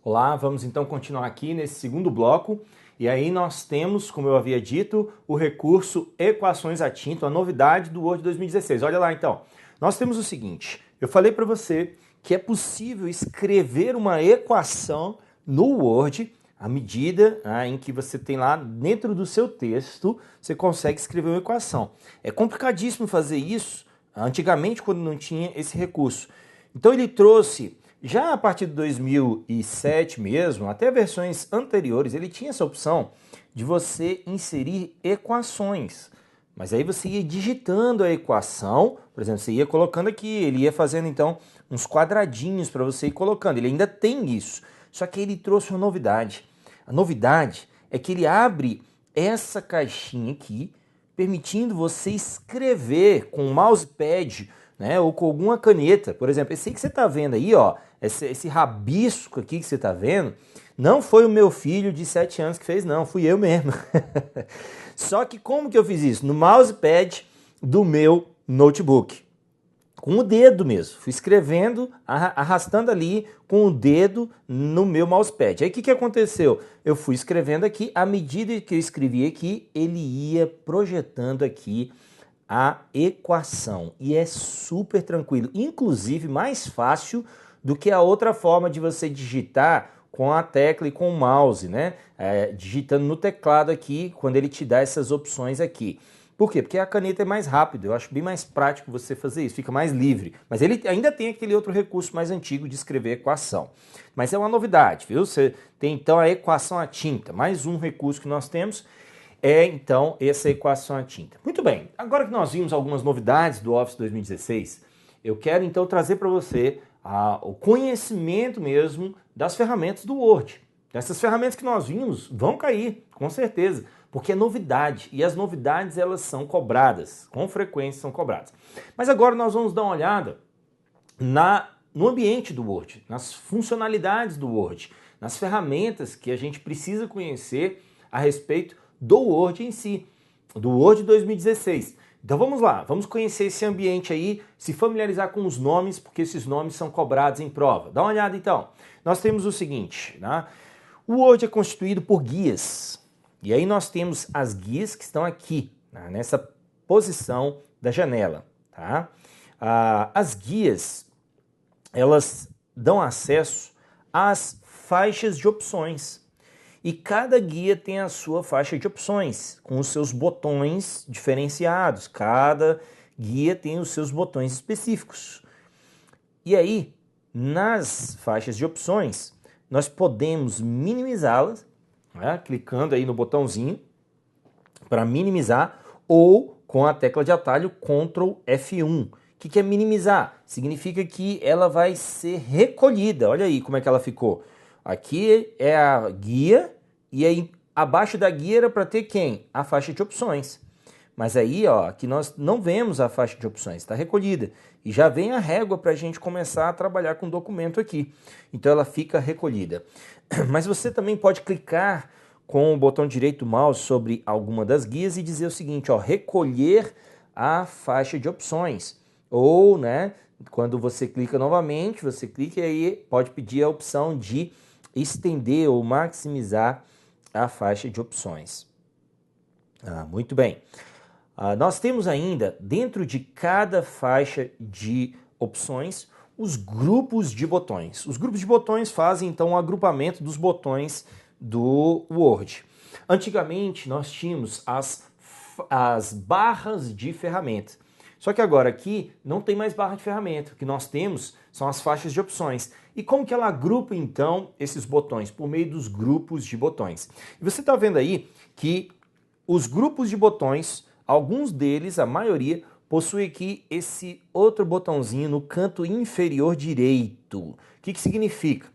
Olá, vamos então continuar aqui nesse segundo bloco. E aí nós temos, como eu havia dito, o recurso Equações à Tinta, a novidade do Word 2016. Olha lá então, nós temos o seguinte, eu falei para você que é possível escrever uma equação no Word à medida em que você tem lá dentro do seu texto, você consegue escrever uma equação. É complicadíssimo fazer isso, antigamente quando não tinha esse recurso. Então ele trouxe... Já a partir de 2007 mesmo, até versões anteriores, ele tinha essa opção de você inserir equações. Mas aí você ia digitando a equação, por exemplo, você ia colocando aqui, ele ia fazendo então uns quadradinhos para você ir colocando. Ele ainda tem isso, só que ele trouxe uma novidade. A novidade é que ele abre essa caixinha aqui, permitindo você escrever com o mousepad, né, ou com alguma caneta. Por exemplo, esse aí que você está vendo aí, ó, esse rabisco aqui que você está vendo, não foi o meu filho de 7 anos que fez, não, fui eu mesmo. Só que como que eu fiz isso? No mousepad do meu notebook. Com o dedo mesmo, fui escrevendo, arrastando ali com o dedo no meu mousepad. Aí o que aconteceu? Eu fui escrevendo aqui, à medida que eu escrevi aqui, ele ia projetando aqui a equação. E é super tranquilo, inclusive mais fácil do que a outra forma de você digitar com a tecla e com o mouse, né? Digitando no teclado aqui, quando ele te dá essas opções aqui. Por quê? Porque a caneta é mais rápido, eu acho bem mais prático você fazer isso, fica mais livre. Mas ele ainda tem aquele outro recurso mais antigo de escrever equação. Mas é uma novidade, viu? Você tem então a equação à tinta, mais um recurso que nós temos é então essa equação à tinta. Muito bem, agora que nós vimos algumas novidades do Office 2016, eu quero então trazer para você o conhecimento mesmo das ferramentas do Word. Essas ferramentas que nós vimos vão cair, com certeza, porque é novidade, e as novidades elas são cobradas, com frequência são cobradas. Mas agora nós vamos dar uma olhada no ambiente do Word, nas funcionalidades do Word, nas ferramentas que a gente precisa conhecer a respeito do Word em si, do Word 2016. Então vamos lá, vamos conhecer esse ambiente aí, se familiarizar com os nomes, porque esses nomes são cobrados em prova. Dá uma olhada então. Nós temos o seguinte, né? O Word é constituído por guias. E aí nós temos as guias que estão aqui, né, nessa posição da janela. Tá? As guias, elas dão acesso às faixas de opções. E cada guia tem a sua faixa de opções, com os seus botões diferenciados. Cada guia tem os seus botões específicos. E aí, nas faixas de opções, nós podemos minimizá-las, né, clicando aí no botãozinho para minimizar, ou com a tecla de atalho Ctrl F1. O que é minimizar? Significa que ela vai ser recolhida. Olha aí como é que ela ficou. Aqui é a guia, e aí abaixo da guia era para ter quem? A faixa de opções. Mas aí, ó, aqui nós não vemos a faixa de opções, está recolhida. E já vem a régua para a gente começar a trabalhar com o documento aqui. Então ela fica recolhida. Mas você também pode clicar com o botão direito do mouse sobre alguma das guias e dizer o seguinte, ó, recolher a faixa de opções. Ou, né, quando você clica novamente, você clica e aí pode pedir a opção de estender ou maximizar a faixa de opções. Muito bem. Nós temos ainda, dentro de cada faixa de opções, os grupos de botões. Os grupos de botões fazem, então, o agrupamento dos botões do Word. Antigamente, nós tínhamos as barras de ferramenta. Só que agora aqui não tem mais barra de ferramenta. O que nós temos são as faixas de opções. E como que ela agrupa, então, esses botões? Por meio dos grupos de botões. E você está vendo aí que os grupos de botões, alguns deles, a maioria, possui aqui esse outro botãozinho no canto inferior direito. O que significa?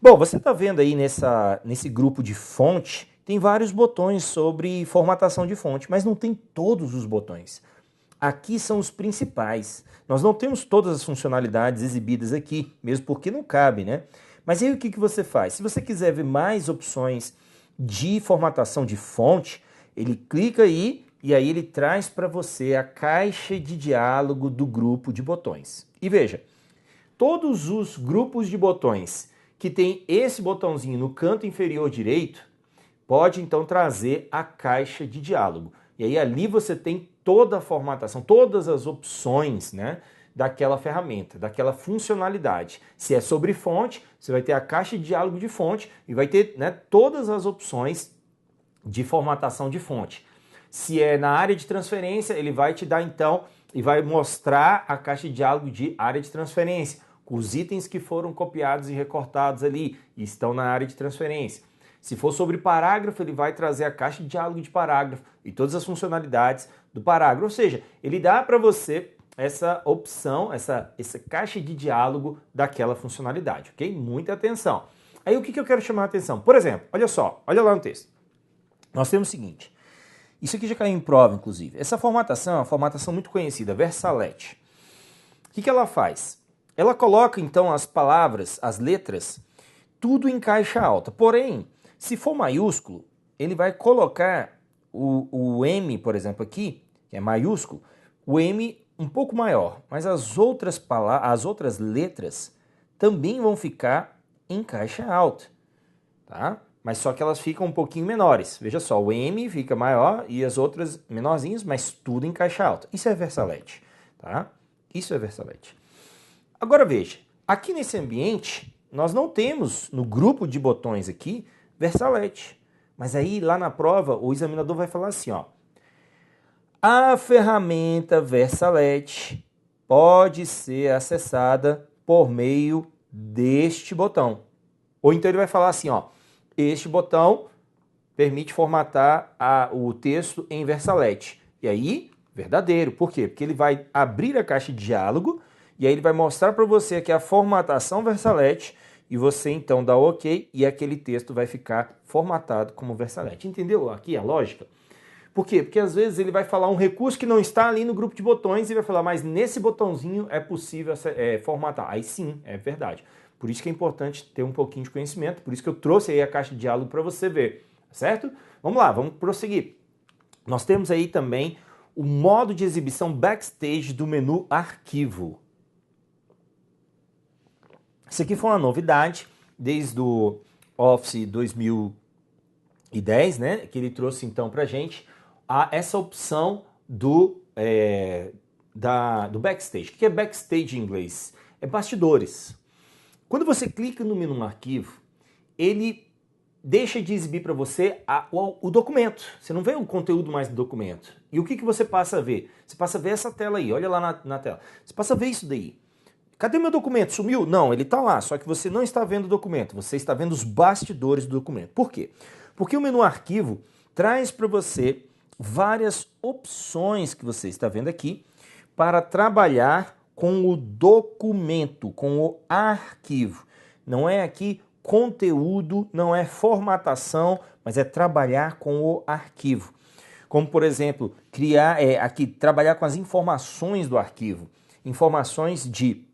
Bom, você está vendo aí nesse grupo de fonte, tem vários botões sobre formatação de fonte, mas não tem todos os botões. Aqui são os principais. Nós não temos todas as funcionalidades exibidas aqui, mesmo porque não cabe, né? Mas aí o que você faz? Se você quiser ver mais opções de formatação de fonte, ele clica aí e aí ele traz para você a caixa de diálogo do grupo de botões. E veja, todos os grupos de botões que tem esse botãozinho no canto inferior direito, pode então trazer a caixa de diálogo. E aí ali você tem toda a formatação, todas as opções, né, daquela ferramenta, daquela funcionalidade. Se é sobre fonte, você vai ter a caixa de diálogo de fonte e vai ter, né, todas as opções de formatação de fonte. Se é na área de transferência, ele vai te dar então e vai mostrar a caixa de diálogo de área de transferência, com os itens que foram copiados e recortados ali e estão na área de transferência. Se for sobre parágrafo, ele vai trazer a caixa de diálogo de parágrafo e todas as funcionalidades do parágrafo. Ou seja, ele dá para você essa opção, essa caixa de diálogo daquela funcionalidade, ok? Muita atenção. Aí o que eu quero chamar a atenção? Por exemplo, olha só, olha lá no texto. Nós temos o seguinte, isso aqui já caiu em prova, inclusive. Essa formatação é uma formatação muito conhecida, Versalete. O que ela faz? Ela coloca, então, as palavras, as letras, tudo em caixa alta. Porém, se for maiúsculo, ele vai colocar o M, por exemplo, aqui, que é maiúsculo, o M um pouco maior, mas as outras letras também vão ficar em caixa alta, tá? Mas só que elas ficam um pouquinho menores. Veja só, o M fica maior e as outras menorzinhas, mas tudo em caixa alta. Isso é Versalete, tá? Isso é Versalete. Agora veja, aqui nesse ambiente, nós não temos no grupo de botões aqui Versalete. Mas aí lá na prova o examinador vai falar assim, ó. A ferramenta Versalete pode ser acessada por meio deste botão. Ou então ele vai falar assim, ó. Este botão permite formatar o texto em Versalete. E aí, verdadeiro. Por quê? Porque ele vai abrir a caixa de diálogo e aí ele vai mostrar para você aqui a formatação Versalete e você então dá OK e aquele texto vai ficar formatado como Versalete. Entendeu aqui a lógica? Por quê? Porque às vezes ele vai falar um recurso que não está ali no grupo de botões e vai falar, mas nesse botãozinho é possível formatar. Aí sim, é verdade. Por isso que é importante ter um pouquinho de conhecimento, por isso que eu trouxe aí a caixa de diálogo para você ver, certo? Vamos lá, vamos prosseguir. Nós temos aí também o modo de exibição backstage do menu arquivo. Isso aqui foi uma novidade desde o Office 2010, né? Que ele trouxe então para a gente essa opção do backstage. O que é backstage em inglês? É bastidores. Quando você clica no menu arquivo, ele deixa de exibir para você o documento. Você não vê o conteúdo mais do documento. E o que você passa a ver? Você passa a ver essa tela aí, olha lá na tela. Você passa a ver isso daí. Cadê meu documento? Sumiu? Não, ele está lá, só que você não está vendo o documento, você está vendo os bastidores do documento. Por quê? Porque o menu arquivo traz para você várias opções que você está vendo aqui para trabalhar com o documento, com o arquivo. Não é aqui conteúdo, não é formatação, mas é trabalhar com o arquivo. Como, por exemplo, trabalhar com as informações do arquivo, informações de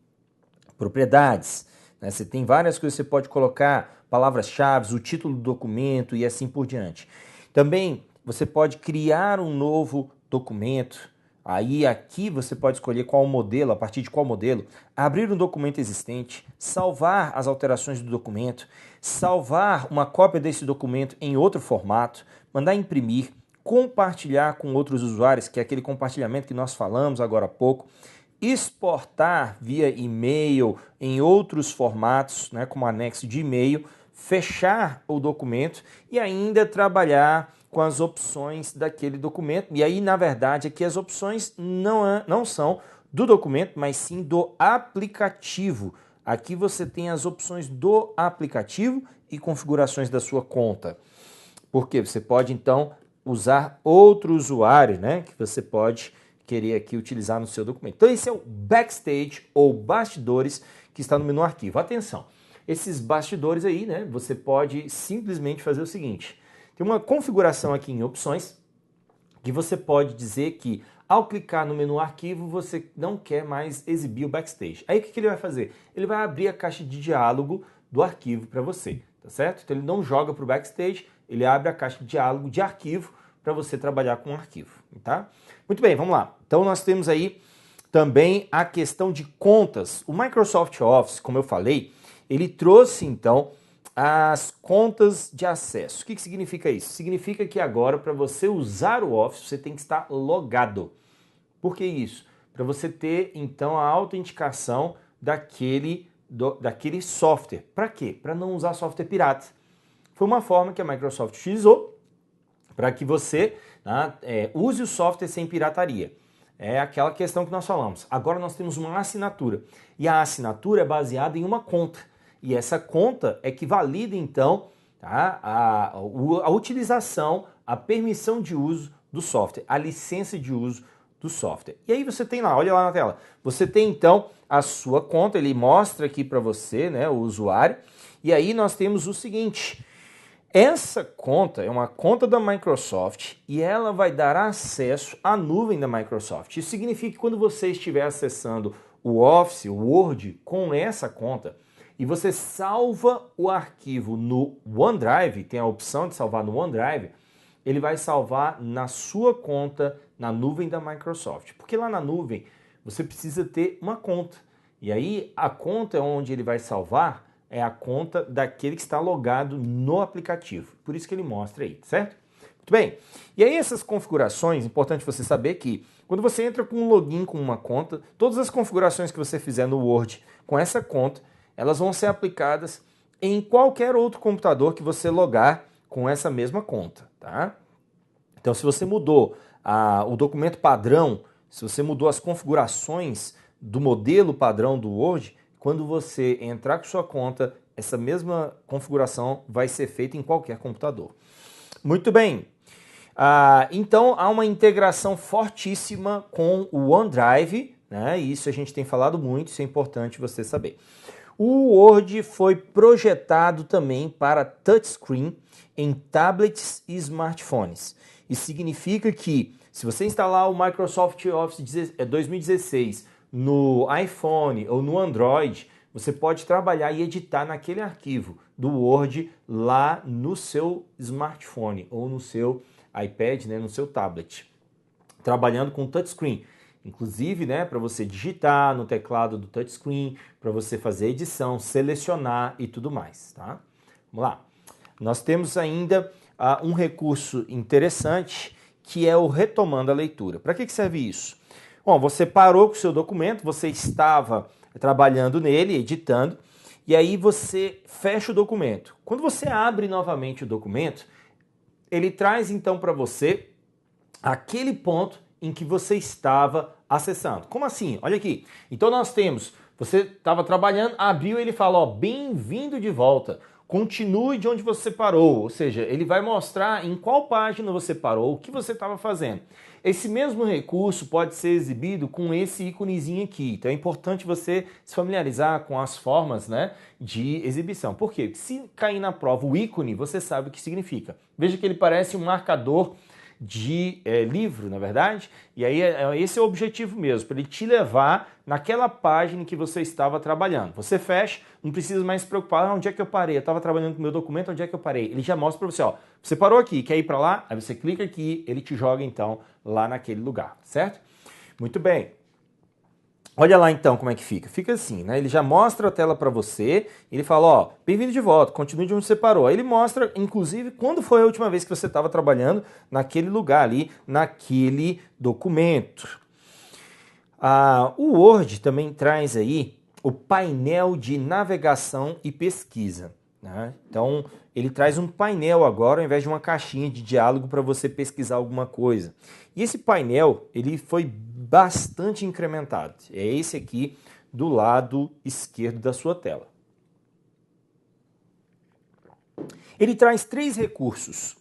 propriedades, né? Você tem várias coisas que você pode colocar, palavras-chave, o título do documento e assim por diante. Também você pode criar um novo documento. Aí aqui você pode escolher qual modelo, a partir de qual modelo, abrir um documento existente, salvar as alterações do documento, salvar uma cópia desse documento em outro formato, mandar imprimir, compartilhar com outros usuários, que é aquele compartilhamento que nós falamos agora há pouco, exportar via e-mail em outros formatos, né, como anexo de e-mail, fechar o documento e ainda trabalhar com as opções daquele documento. E aí, na verdade, aqui as opções não são do documento, mas sim do aplicativo. Aqui você tem as opções do aplicativo e configurações da sua conta. Porque você pode, então, usar outro usuário, né, que você pode querer aqui utilizar no seu documento. Então, esse é o backstage ou bastidores que está no menu arquivo. Atenção, esses bastidores aí, né, você pode simplesmente fazer o seguinte. Tem uma configuração aqui em opções que você pode dizer que ao clicar no menu arquivo você não quer mais exibir o backstage. Aí o que ele vai fazer? Ele vai abrir a caixa de diálogo do arquivo para você, tá certo? Então ele não joga para o backstage, ele abre a caixa de diálogo de arquivo para você trabalhar com o arquivo, tá? Muito bem, vamos lá. Então nós temos aí também a questão de contas. O Microsoft Office, como eu falei, ele trouxe então as contas de acesso. O que significa isso? Significa que agora, para você usar o Office, você tem que estar logado. Por que isso? Para você ter então a autenticação daquele software. Para quê? Para não usar software pirata. Foi uma forma que a Microsoft utilizou para que você use o software sem pirataria. É aquela questão que nós falamos. Agora nós temos uma assinatura. E a assinatura é baseada em uma conta. E essa conta é que valida, então, a utilização, a permissão de uso do software, a licença de uso do software. E aí você tem lá, olha lá na tela, você tem, então, a sua conta, ele mostra aqui para você, né, o usuário, e aí nós temos o seguinte, essa conta é uma conta da Microsoft e ela vai dar acesso à nuvem da Microsoft. Isso significa que quando você estiver acessando o Office, o Word, com essa conta, e você salva o arquivo no OneDrive, tem a opção de salvar no OneDrive, ele vai salvar na sua conta na nuvem da Microsoft. Porque lá na nuvem você precisa ter uma conta. E aí a conta onde ele vai salvar é a conta daquele que está logado no aplicativo. Por isso que ele mostra aí, certo? Muito bem. E aí essas configurações, importante você saber que quando você entra com um login com uma conta, todas as configurações que você fizer no Word com essa conta, elas vão ser aplicadas em qualquer outro computador que você logar com essa mesma conta, tá? Então, se você mudou o documento padrão, se você mudou as configurações do modelo padrão do Word, quando você entrar com sua conta, essa mesma configuração vai ser feita em qualquer computador. Muito bem. Então, há uma integração fortíssima com o OneDrive, né? Isso a gente tem falado muito, isso é importante você saber. O Word foi projetado também para touchscreen em tablets e smartphones. Isso significa que, se você instalar o Microsoft Office 2016 no iPhone ou no Android, você pode trabalhar e editar naquele arquivo do Word lá no seu smartphone ou no seu iPad, né, no seu tablet, trabalhando com touchscreen. Inclusive, né, para você digitar no teclado do touchscreen, para você fazer edição, selecionar e tudo mais, tá? Vamos lá. Nós temos ainda um recurso interessante que é o retomando a leitura. Para que serve isso? Bom, você parou com o seu documento, você estava trabalhando nele, editando, e aí você fecha o documento. Quando você abre novamente o documento, ele traz então para você aquele ponto em que você estava acessando. Como assim? Olha aqui. Então nós temos, você estava trabalhando, abriu e ele fala, ó, bem-vindo de volta. Continue de onde você parou, ou seja, ele vai mostrar em qual página você parou, o que você estava fazendo. Esse mesmo recurso pode ser exibido com esse íconezinho aqui, então é importante você se familiarizar com as formas, né, de exibição. Por quê? Porque se cair na prova o ícone, você sabe o que significa. Veja que ele parece um marcador de livro, na verdade, e aí esse é o objetivo mesmo, para ele te levar naquela página em que você estava trabalhando. Você fecha, não precisa mais se preocupar, onde é que eu parei? Eu estava trabalhando com o meu documento, onde é que eu parei? Ele já mostra para você, ó, você parou aqui, quer ir para lá? Aí você clica aqui, ele te joga então lá naquele lugar, certo? Muito bem. Olha lá então como é que fica. Fica assim, né? Ele já mostra a tela para você, ele fala, ó, bem-vindo de volta, continue de onde você parou. Aí ele mostra, inclusive, quando foi a última vez que você estava trabalhando naquele lugar ali, naquele documento. O Word também traz aí o painel de navegação e pesquisa, né? Então, ele traz um painel agora, ao invés de uma caixinha de diálogo para você pesquisar alguma coisa. E esse painel, ele foi bastante incrementado. É esse aqui do lado esquerdo da sua tela. Ele traz 3 recursos.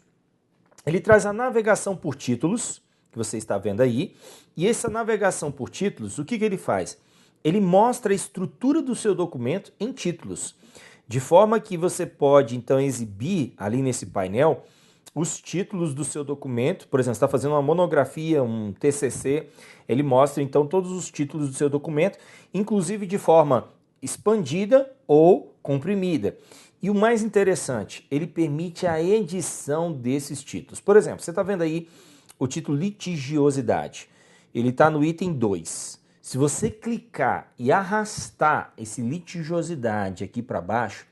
Ele traz a navegação por títulos, que você está vendo aí, e essa navegação por títulos, o que ele faz? Ele mostra a estrutura do seu documento em títulos, de forma que você pode, então, exibir ali nesse painel os títulos do seu documento. Por exemplo, você está fazendo uma monografia, um TCC, ele mostra, então, todos os títulos do seu documento, inclusive de forma expandida ou comprimida. E o mais interessante, ele permite a edição desses títulos. Por exemplo, você está vendo aí o título litigiosidade. Ele está no item 2. Se você clicar e arrastar esse litigiosidade aqui para baixo,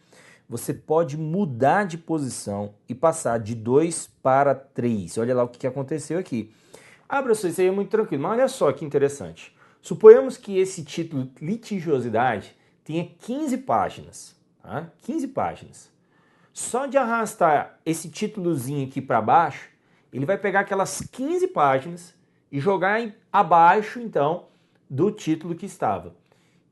você pode mudar de posição e passar de 2 para 3. Olha lá o que aconteceu aqui. Ah, professor, isso aí é muito tranquilo, mas olha só que interessante. Suponhamos que esse título litigiosidade tenha 15 páginas. Tá? 15 páginas. Só de arrastar esse títulozinho aqui para baixo, ele vai pegar aquelas 15 páginas e jogar abaixo, então, do título que estava.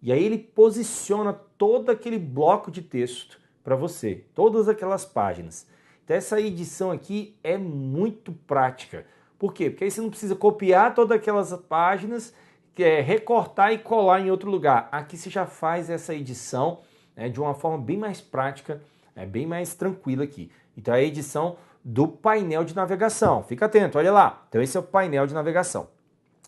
E aí ele posiciona todo aquele bloco de texto para você, todas aquelas páginas. Então essa edição aqui é muito prática. Por quê? Porque aí você não precisa copiar todas aquelas páginas, recortar e colar em outro lugar. Aqui você já faz essa edição, né, de uma forma bem mais prática, bem mais tranquila aqui. Então é a edição do painel de navegação. Fica atento, olha lá. Então esse é o painel de navegação.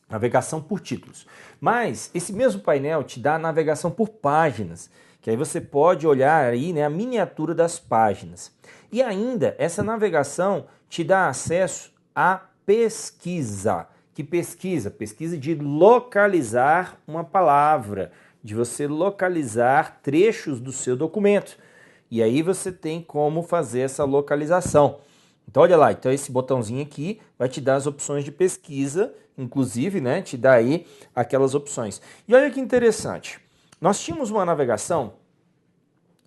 Navegação por títulos. Mas esse mesmo painel te dá a navegação por páginas, que aí você pode olhar aí, né, a miniatura das páginas. E ainda, essa navegação te dá acesso à pesquisa. Que pesquisa? Pesquisa de localizar uma palavra, de você localizar trechos do seu documento. E aí você tem como fazer essa localização. Então olha lá, então esse botãozinho aqui vai te dar as opções de pesquisa, inclusive, né, te dá aí aquelas opções. E olha que interessante, nós tínhamos uma navegação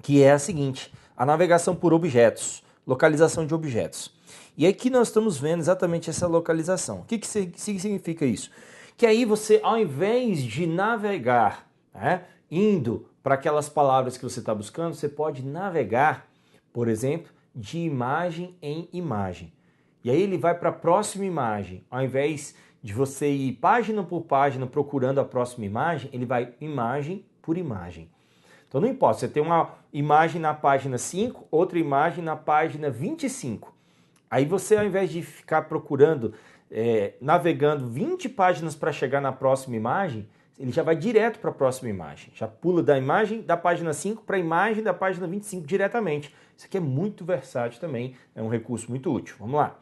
que é a seguinte, a navegação por objetos, localização de objetos. E aqui nós estamos vendo exatamente essa localização. O que significa isso? Que aí você, ao invés de navegar, né, indo para aquelas palavras que você está buscando, você pode navegar, por exemplo, de imagem em imagem. E aí ele vai para a próxima imagem. Ao invés de você ir página por página procurando a próxima imagem, ele vai imagem por imagem. Então não importa, você tem uma imagem na página 5, outra imagem na página 25. Aí você, ao invés de ficar procurando, navegando 20 páginas para chegar na próxima imagem, ele já vai direto para a próxima imagem. Já pula da imagem da página 5 para a imagem da página 25 diretamente. Isso aqui é muito versátil também, é um recurso muito útil. Vamos lá.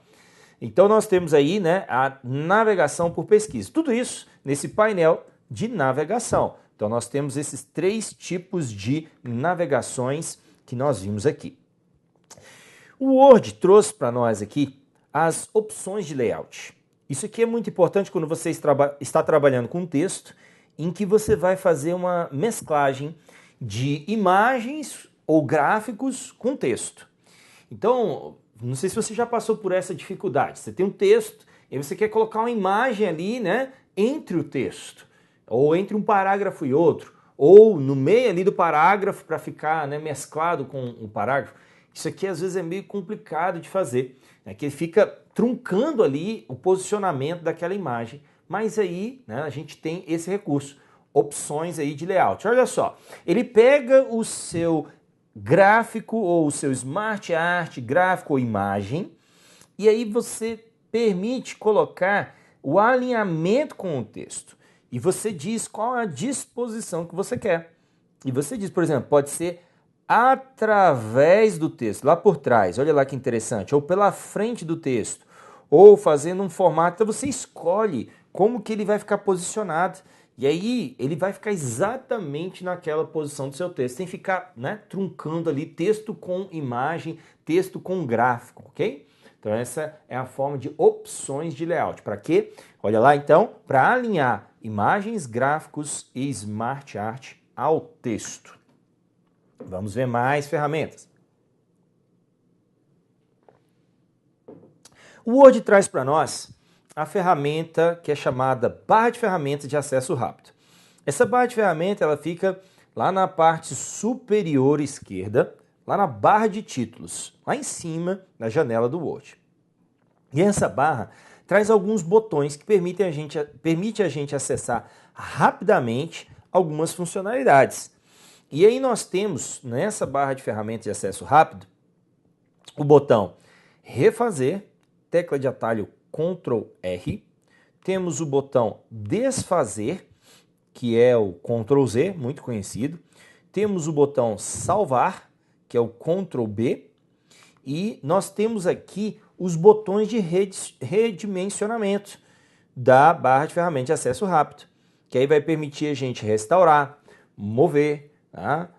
Então nós temos aí, né, a navegação por pesquisa. Tudo isso nesse painel de navegação. Então nós temos esses 3 tipos de navegações que nós vimos aqui. O Word trouxe para nós aqui as opções de layout. Isso aqui é muito importante quando você está trabalhando com texto, em que você vai fazer uma mesclagem de imagens ou gráficos com texto. Então, não sei se você já passou por essa dificuldade. Você tem um texto e você quer colocar uma imagem ali, né, entre o texto, ou entre um parágrafo e outro, ou no meio ali do parágrafo para ficar, né, mesclado com um parágrafo. Isso aqui às vezes é meio complicado de fazer, né, que ele fica truncando ali o posicionamento daquela imagem. Mas aí, né, a gente tem esse recurso, opções aí de layout. Olha só, ele pega o seu gráfico ou o seu smart art, gráfico ou imagem, e aí você permite colocar o alinhamento com o texto. E você diz qual a disposição que você quer. E você diz, por exemplo, pode ser através do texto, lá por trás, olha lá que interessante, ou pela frente do texto, ou fazendo um formato, então você escolhe como que ele vai ficar posicionado, e aí ele vai ficar exatamente naquela posição do seu texto, sem ficar, né, truncando ali texto com imagem, texto com gráfico, ok? Então essa é a forma de opções de layout. Para quê? Olha lá então, para alinhar imagens, gráficos e smart art ao texto. Vamos ver mais ferramentas. O Word traz para nós a ferramenta que é chamada barra de ferramentas de acesso rápido. Essa barra de ferramenta ela fica lá na parte superior esquerda, lá na barra de títulos, lá em cima da janela do Word. E essa barra traz alguns botões que permite a gente acessar rapidamente algumas funcionalidades. E aí nós temos nessa barra de ferramentas de acesso rápido o botão refazer, tecla de atalho Ctrl R, temos o botão desfazer, que é o Ctrl Z, muito conhecido, temos o botão salvar, que é o Ctrl B, e nós temos aqui os botões de redimensionamento da barra de ferramentas de acesso rápido. que aí vai permitir a gente restaurar, mover, tá?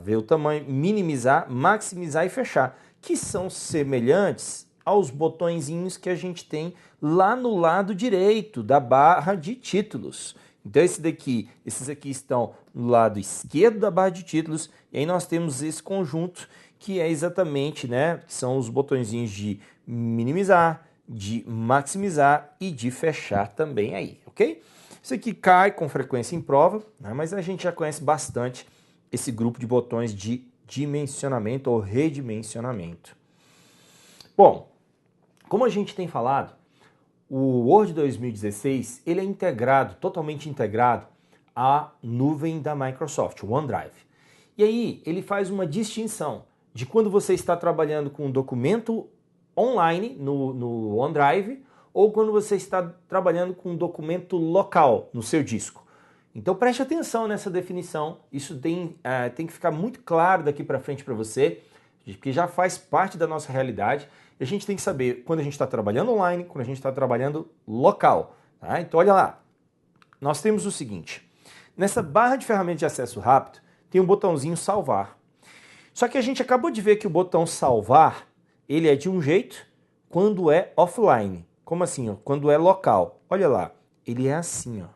Ver o tamanho, minimizar, maximizar e fechar, que são semelhantes aos botõezinhos que a gente tem lá no lado direito da barra de títulos. Então esses aqui estão no lado esquerdo da barra de títulos, e aí nós temos esse conjunto que é exatamente, né, são os botõezinhos de minimizar, de maximizar e de fechar também aí, ok? Isso aqui cai com frequência em prova, né, mas a gente já conhece bastante esse grupo de botões de dimensionamento ou redimensionamento. Bom, como a gente tem falado, o Word 2016 ele é integrado, totalmente integrado à nuvem da Microsoft, o OneDrive. E aí ele faz uma distinção de quando você está trabalhando com um documento online no OneDrive ou quando você está trabalhando com um documento local no seu disco. Então preste atenção nessa definição, isso tem que ficar muito claro daqui para frente para você, porque já faz parte da nossa realidade. E a gente tem que saber quando a gente está trabalhando online, quando a gente está trabalhando local. Tá? Então olha lá, nós temos o seguinte, nessa barra de ferramentas de acesso rápido tem um botãozinho salvar. Só que a gente acabou de ver que o botão salvar, ele é de um jeito quando é offline. Como assim? Ó? Quando é local. Olha lá, ele é assim, ó.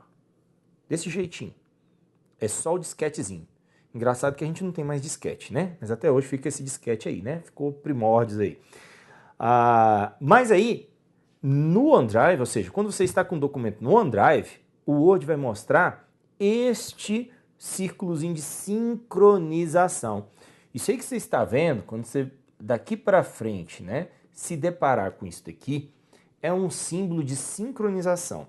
Desse jeitinho. É só o disquetezinho. Engraçado que a gente não tem mais disquete, né? Mas até hoje fica esse disquete aí, né? Ficou primórdios aí. Mas aí, no OneDrive, ou seja, quando você está com um documento no OneDrive, o Word vai mostrar este círculozinho de sincronização. Isso aí que você está vendo, quando você daqui para frente, né, se deparar com isso daqui, é um símbolo de sincronização.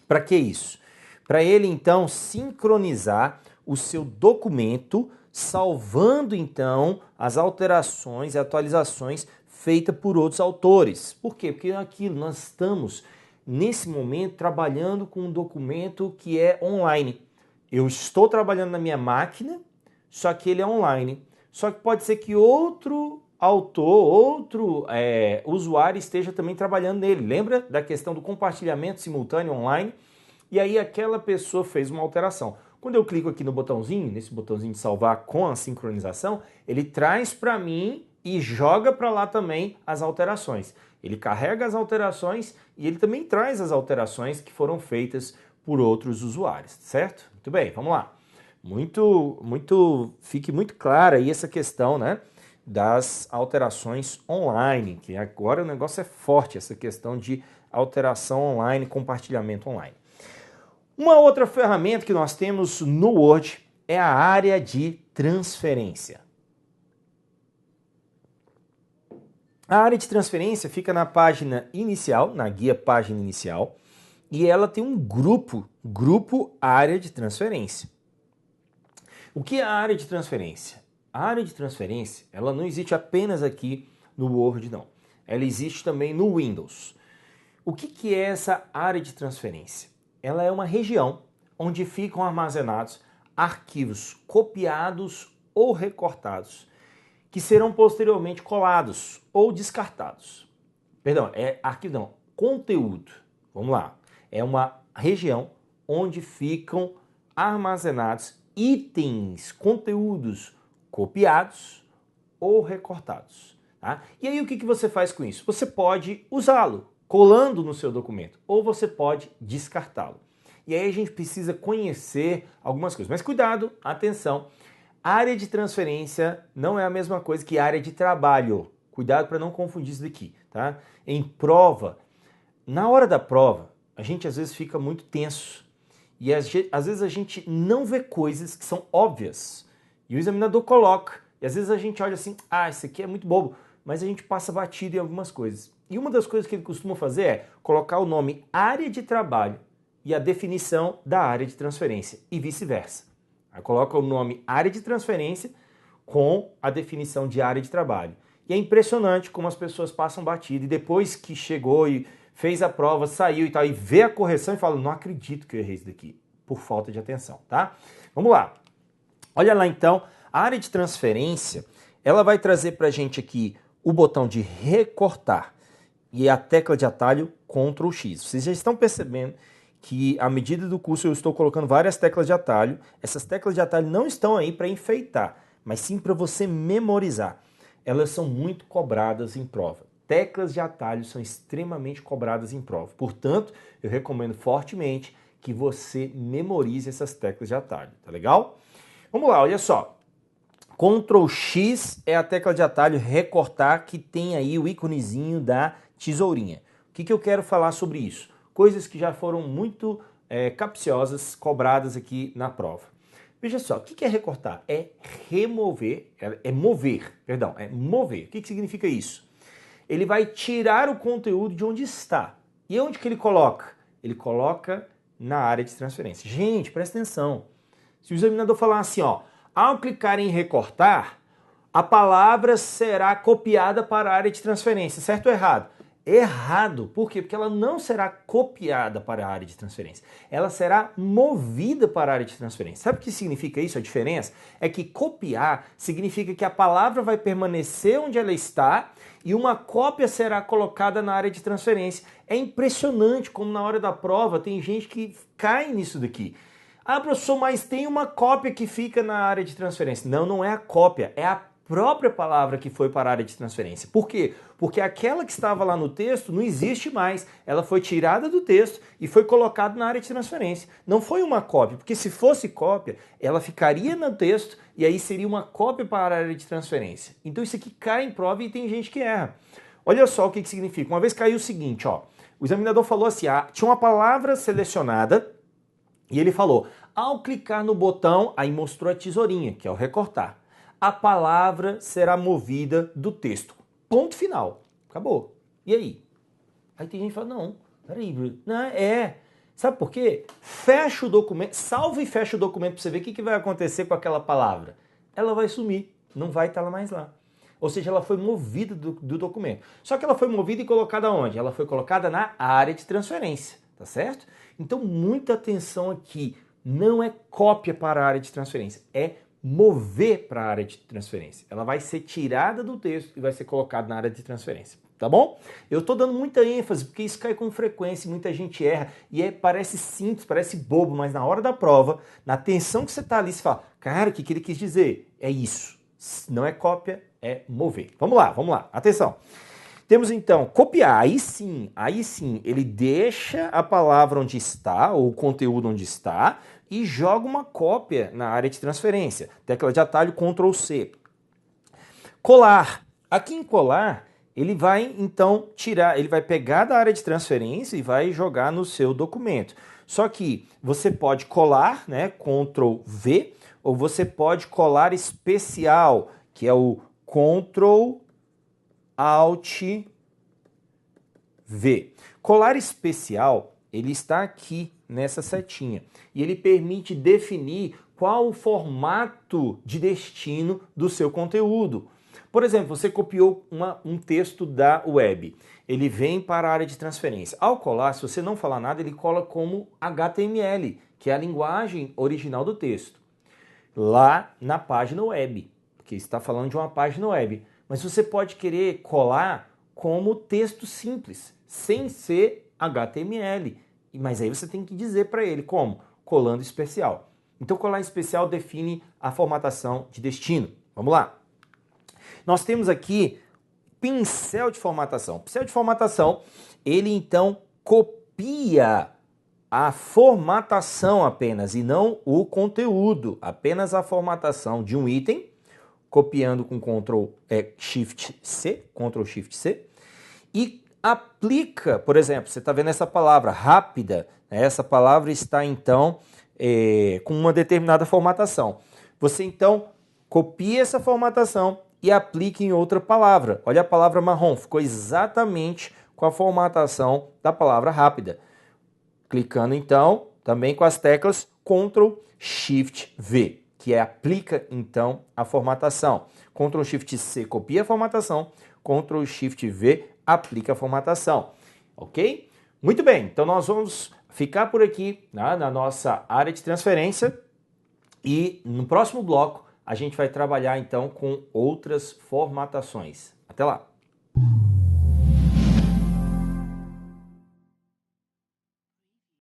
Para que isso? Para ele, então, sincronizar o seu documento, salvando, então, as alterações e atualizações feitas por outros autores. Por quê? Porque nós estamos, nesse momento, trabalhando com um documento que é online. Eu estou trabalhando na minha máquina, só que ele é online. Só que pode ser que outro autor, outro usuário esteja também trabalhando nele. Lembra da questão do compartilhamento simultâneo online? E aí aquela pessoa fez uma alteração. Quando eu clico aqui no botãozinho, nesse botãozinho de salvar com a sincronização, ele traz para mim e joga para lá também as alterações. Ele carrega as alterações e ele também traz as alterações que foram feitas por outros usuários, certo? Muito bem, vamos lá. Fique muito clara aí essa questão, né, das alterações online, que agora o negócio é forte, essa questão de alteração online, compartilhamento online. Uma outra ferramenta que nós temos no Word é a área de transferência. A área de transferência fica na página inicial, na guia página inicial, e ela tem um grupo área de transferência. O que é a área de transferência? A área de transferência, ela não existe apenas aqui no Word, não. Ela existe também no Windows. O que é essa área de transferência? Ela é uma região onde ficam armazenados arquivos copiados ou recortados, que serão posteriormente colados ou descartados. Perdão, conteúdo. Vamos lá. É uma região onde ficam armazenados itens, conteúdos copiados ou recortados. Tá? E aí o que você faz com isso? Você pode usá-lo colando no seu documento, ou você pode descartá-lo. E aí a gente precisa conhecer algumas coisas. Mas cuidado, atenção, área de transferência não é a mesma coisa que área de trabalho. Cuidado para não confundir isso daqui, tá? Em prova, na hora da prova, a gente às vezes fica muito tenso. E às vezes a gente não vê coisas que são óbvias. E o examinador coloca. E às vezes a gente olha assim, isso aqui é muito bobo. Mas a gente passa batido em algumas coisas. E uma das coisas que ele costuma fazer é colocar o nome área de trabalho e a definição da área de transferência e vice-versa. Aí coloca o nome área de transferência com a definição de área de trabalho. E é impressionante como as pessoas passam batido e depois que chegou e fez a prova, saiu e tal, e vê a correção e fala, não acredito que eu errei isso daqui, por falta de atenção, tá? Vamos lá. Olha lá então, a área de transferência, ela vai trazer pra gente aqui o botão de recortar e a tecla de atalho Ctrl+X. Vocês já estão percebendo que à medida do curso eu estou colocando várias teclas de atalho. Essas teclas de atalho não estão aí para enfeitar, mas sim para você memorizar. Elas são muito cobradas em prova. Teclas de atalho são extremamente cobradas em prova. Portanto, eu recomendo fortemente que você memorize essas teclas de atalho, tá legal? Vamos lá, olha só. Ctrl X é a tecla de atalho recortar que tem aí o íconezinho da tesourinha. O que eu quero falar sobre isso? Coisas que já foram muito capciosas, cobradas aqui na prova. Veja só, o que é recortar? É remover, é mover. O que significa isso? Ele vai tirar o conteúdo de onde está. E onde que ele coloca? Ele coloca na área de transferência. Gente, presta atenção. Se o examinador falar assim, ó, ao clicar em recortar, a palavra será copiada para a área de transferência, certo ou errado? Errado. Por quê? Porque ela não será copiada para a área de transferência. Ela será movida para a área de transferência. Sabe o que significa isso? A diferença é que copiar significa que a palavra vai permanecer onde ela está e uma cópia será colocada na área de transferência. É impressionante como na hora da prova tem gente que cai nisso daqui. Ah, professor, mas tem uma cópia que fica na área de transferência. Não, não é a cópia, é a própria palavra que foi para a área de transferência. Por quê? Porque aquela que estava lá no texto não existe mais. Ela foi tirada do texto e foi colocada na área de transferência. Não foi uma cópia, porque se fosse cópia, ela ficaria no texto e aí seria uma cópia para a área de transferência. Então isso aqui cai em prova e tem gente que erra. Olha só o que significa. Uma vez caiu o seguinte, ó. O examinador falou assim, tinha uma palavra selecionada e ele falou, ao clicar no botão, aí mostrou a tesourinha, que é o recortar. A palavra será movida do texto. Ponto final. Acabou. E aí? Aí tem gente que fala, não, peraí, não, Sabe por quê? Fecha o documento, salva e fecha o documento para você ver o que vai acontecer com aquela palavra. Ela vai sumir, não vai estar mais lá. Ou seja, ela foi movida do documento. Só que ela foi movida e colocada onde? Ela foi colocada na área de transferência, tá certo? Então, muita atenção aqui. Não é cópia para a área de transferência, é mover para a área de transferência. Ela vai ser tirada do texto e vai ser colocada na área de transferência, tá bom? Eu estou dando muita ênfase porque isso cai com frequência, muita gente erra e parece simples, parece bobo, mas na hora da prova, na tensão que você está ali, você fala, cara, o que ele quis dizer? É isso, não é cópia, é mover. Vamos lá, atenção. Temos então copiar, aí sim, ele deixa a palavra onde está, ou o conteúdo onde está, e joga uma cópia na área de transferência. Tecla de atalho Ctrl C. Colar. Aqui em colar, ele vai então ele vai pegar da área de transferência e vai jogar no seu documento. Só que você pode colar, né, Ctrl V, ou você pode colar especial, que é o Ctrl Alt V. Colar especial, ele está aqui nessa setinha e ele permite definir qual o formato de destino do seu conteúdo. Por exemplo, você copiou um texto da web, ele vem para a área de transferência. Ao colar, se você não falar nada, ele cola como HTML, que é a linguagem original do texto, lá na página web, porque está falando de uma página web. Mas você pode querer colar como texto simples, sem ser HTML. Mas aí você tem que dizer para ele como? Colando especial. Então, colar especial define a formatação de destino. Vamos lá. Nós temos aqui pincel de formatação. Pincel de formatação, ele então copia a formatação apenas e não o conteúdo, apenas a formatação de um item, copiando com Ctrl Shift C, e aplica, por exemplo, você está vendo essa palavra rápida, essa palavra está então com uma determinada formatação. Você então copia essa formatação e aplica em outra palavra. Olha a palavra marrom, ficou exatamente com a formatação da palavra rápida. Clicando então também com as teclas Ctrl Shift V, que aplica então a formatação. Ctrl Shift C copia a formatação, Ctrl Shift V aplica a formatação, ok? Muito bem, então nós vamos ficar por aqui, né, na nossa área de transferência e no próximo bloco a gente vai trabalhar então com outras formatações. Até lá!